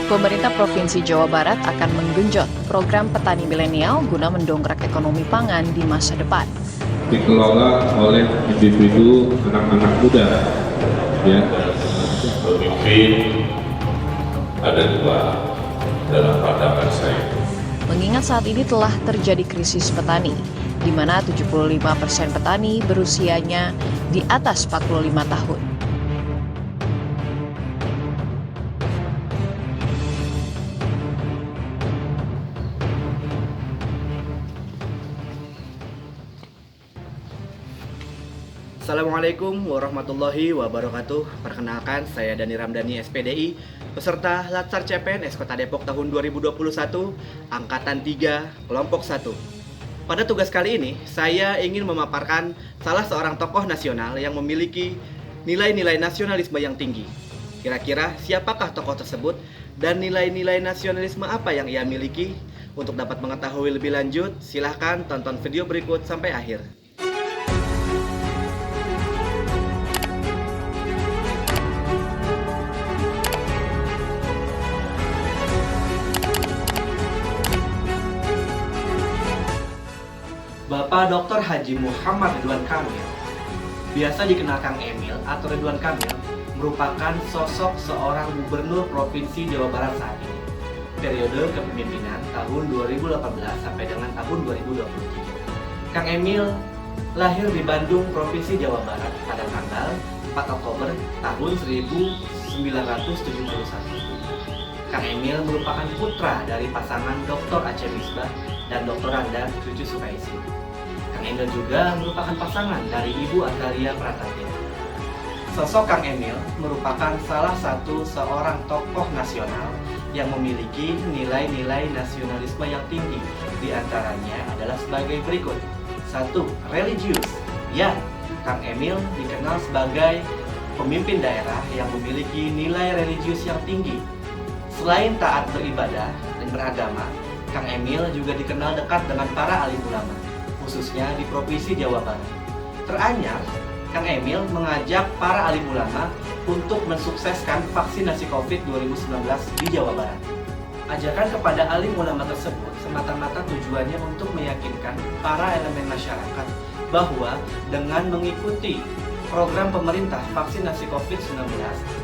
Pemerintah Provinsi Jawa Barat akan menggenjot program petani milenial guna mendongkrak ekonomi pangan di masa depan. Dikelola oleh individu anak-anak muda, ya. Pemimpin ada dua dalam pandangan saya. Mengingat saat ini telah terjadi krisis petani, di mana 75% petani berusianya di atas 45 tahun. Assalamualaikum warahmatullahi wabarakatuh. Perkenalkan, saya Dani Ramdhani SPDI, peserta Latsar CPNS Kota Depok tahun 2021, Angkatan 3, Kelompok 1. Pada tugas kali ini, saya ingin memaparkan salah seorang tokoh nasional yang memiliki nilai-nilai nasionalisme yang tinggi. Kira-kira siapakah tokoh tersebut dan nilai-nilai nasionalisme apa yang ia miliki? Untuk dapat mengetahui lebih lanjut, silahkan tonton video berikut sampai akhir. Bapak Dr. Haji Muhammad Ridwan Kamil, biasa dikenal Kang Emil atau Ridwan Kamil, merupakan sosok seorang gubernur Provinsi Jawa Barat saat ini. Periode kepemimpinan tahun 2018 sampai dengan tahun 2023. Kang Emil lahir di Bandung, Provinsi Jawa Barat pada tanggal 4 Oktober tahun 1971. Kang Emil merupakan putra dari pasangan Dr. Aceh Misbah dan Dr. Randa Cucu Sukaisi. Kang Emil juga merupakan pasangan dari Ibu Atalia Pratatya. Sosok Kang Emil merupakan salah satu seorang tokoh nasional yang memiliki nilai-nilai nasionalisme yang tinggi. Di antaranya adalah sebagai berikut. 1. Religius. Ya, Kang Emil dikenal sebagai pemimpin daerah yang memiliki nilai religius yang tinggi. Selain taat beribadah dan beragama, Kang Emil juga dikenal dekat dengan para alim ulama, khususnya di Provinsi Jawa Barat. Teranyar, Kang Emil mengajak para alim ulama untuk mensukseskan vaksinasi COVID 2019 di Jawa Barat. Ajakan kepada alim ulama tersebut semata-mata tujuannya untuk meyakinkan para elemen masyarakat bahwa dengan mengikuti program pemerintah vaksinasi COVID-19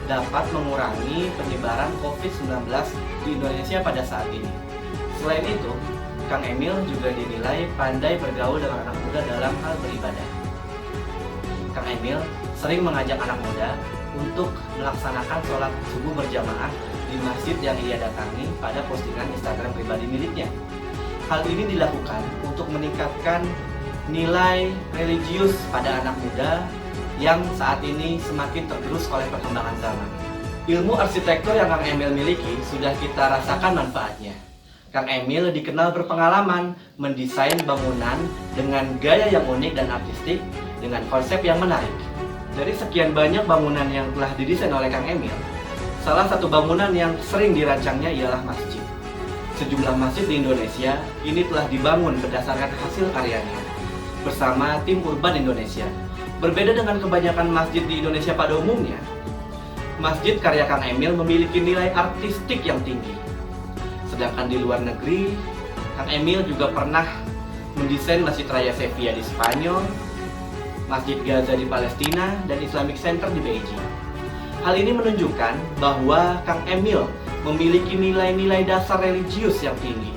dapat mengurangi penyebaran COVID-19 di Indonesia pada saat ini. Selain itu, Kang Emil juga dinilai pandai bergaul dengan anak muda dalam hal beribadah. Kang Emil sering mengajak anak muda untuk melaksanakan sholat subuh berjamaah di masjid yang ia datangi pada postingan Instagram pribadi miliknya. Hal ini dilakukan untuk meningkatkan nilai religius pada anak muda yang saat ini semakin tergerus oleh perkembangan zaman. Ilmu arsitektur yang Kang Emil miliki sudah kita rasakan manfaatnya. Kang Emil dikenal berpengalaman mendesain bangunan dengan gaya yang unik dan artistik dengan konsep yang menarik. Dari sekian banyak bangunan yang telah didesain oleh Kang Emil, salah satu bangunan yang sering dirancangnya ialah masjid. Sejumlah masjid di Indonesia ini telah dibangun berdasarkan hasil karyanya bersama tim Urban Indonesia. Berbeda dengan kebanyakan masjid di Indonesia pada umumnya, masjid karya Kang Emil memiliki nilai artistik yang tinggi. Sedangkan di luar negeri, Kang Emil juga pernah mendesain Masjid Raya Sevilla di Spanyol, Masjid Gaza di Palestina, dan Islamic Center di Beijing. Hal ini menunjukkan bahwa Kang Emil memiliki nilai-nilai dasar religius yang tinggi.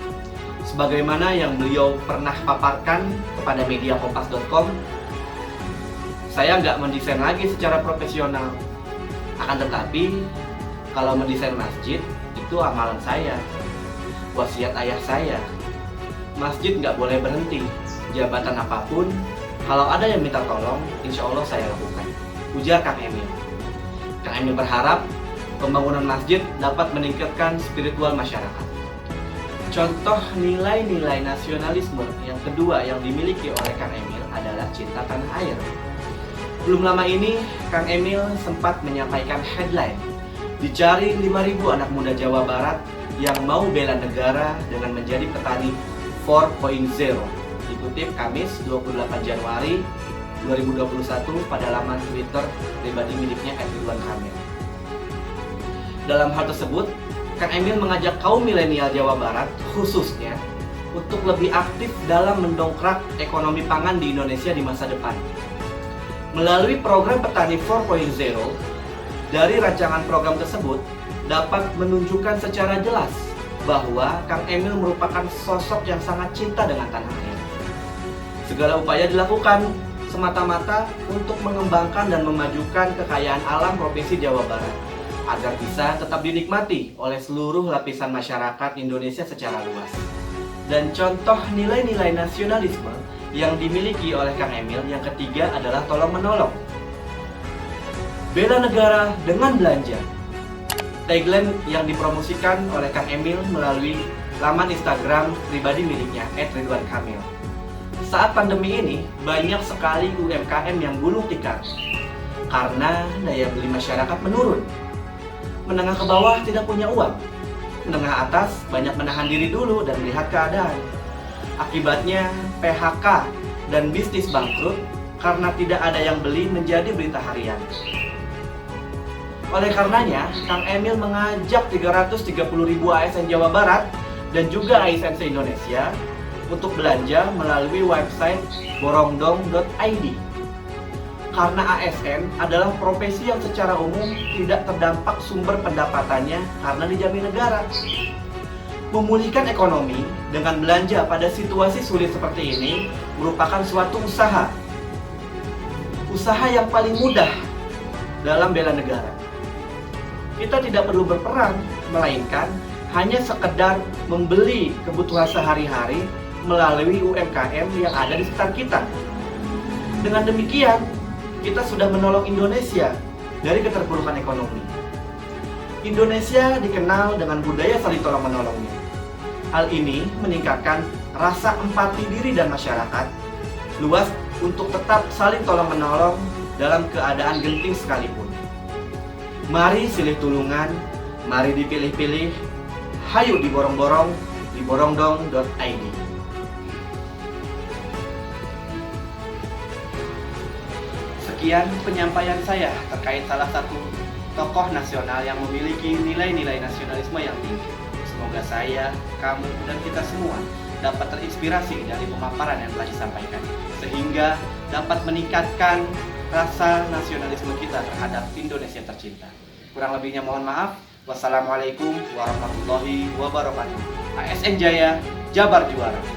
Sebagaimana yang beliau pernah paparkan kepada media kompas.com, saya nggak mendesain lagi secara profesional. Akan tetapi, kalau mendesain masjid, itu amalan saya. Wasiat ayah saya. Masjid nggak boleh berhenti. Jabatan apapun, kalau ada yang minta tolong, insya Allah saya lakukan. Ujar Kang Emil. Kang Emil berharap pembangunan masjid dapat meningkatkan spiritual masyarakat. Contoh nilai-nilai nasionalisme yang kedua yang dimiliki oleh Kang Emil adalah cinta tanah air. Belum lama ini, Kang Emil sempat menyampaikan headline, dicari 5.000 anak muda Jawa Barat yang mau bela negara dengan menjadi petani 4.0. Dikutip Kamis 28 Januari 2021 pada laman Twitter pribadi miliknya @ridwan kamil. Dalam hal tersebut, Kang Emil mengajak kaum milenial Jawa Barat khususnya untuk lebih aktif dalam mendongkrak ekonomi pangan di Indonesia di masa depan. Melalui program Petani 4.0, dari rancangan program tersebut dapat menunjukkan secara jelas bahwa Kang Emil merupakan sosok yang sangat cinta dengan tanah air. Segala upaya dilakukan semata-mata untuk mengembangkan dan memajukan kekayaan alam Provinsi Jawa Barat agar bisa tetap dinikmati oleh seluruh lapisan masyarakat Indonesia secara luas. Dan contoh nilai-nilai nasionalisme yang dimiliki oleh Kang Emil yang ketiga adalah tolong-menolong. Bela negara dengan belanja. Tagline yang dipromosikan oleh Kang Emil melalui laman Instagram pribadi miliknya @ridwankamil. Saat pandemi ini, banyak sekali UMKM yang gulung tikar karena daya beli masyarakat menurun. Menengah ke bawah tidak punya uang. Menengah atas banyak menahan diri dulu dan melihat keadaan. Akibatnya PHK dan bisnis bangkrut karena tidak ada yang beli menjadi berita harian. Oleh karenanya, Kang Emil mengajak 330.000 ASN Jawa Barat dan juga ASN se-Indonesia untuk belanja melalui website borongdong.id. Karena ASN adalah profesi yang secara umum tidak terdampak sumber pendapatannya karena dijamin negara. Memulihkan ekonomi dengan belanja pada situasi sulit seperti ini merupakan suatu usaha. Usaha yang paling mudah dalam bela negara. Kita tidak perlu berperang, melainkan hanya sekedar membeli kebutuhan sehari-hari melalui UMKM yang ada di sekitar kita. Dengan demikian, kita sudah menolong Indonesia dari keterpurukan ekonomi. Indonesia dikenal dengan budaya saling tolong-menolongnya. Hal ini meningkatkan rasa empati diri dan masyarakat luas untuk tetap saling tolong-menolong dalam keadaan genting sekalipun. Mari silih tulungan, mari dipilih-pilih, hayu diborong-borong di borongdong.id. Sekian penyampaian saya terkait salah satu tokoh nasional yang memiliki nilai-nilai nasionalisme yang tinggi. Semoga saya, kamu, dan kita semua dapat terinspirasi dari pemaparan yang telah disampaikan, sehingga dapat meningkatkan rasa nasionalisme kita terhadap Indonesia tercinta. Kurang lebihnya mohon maaf. Wassalamualaikum warahmatullahi wabarakatuh. ASN Jaya, Jabar Juara.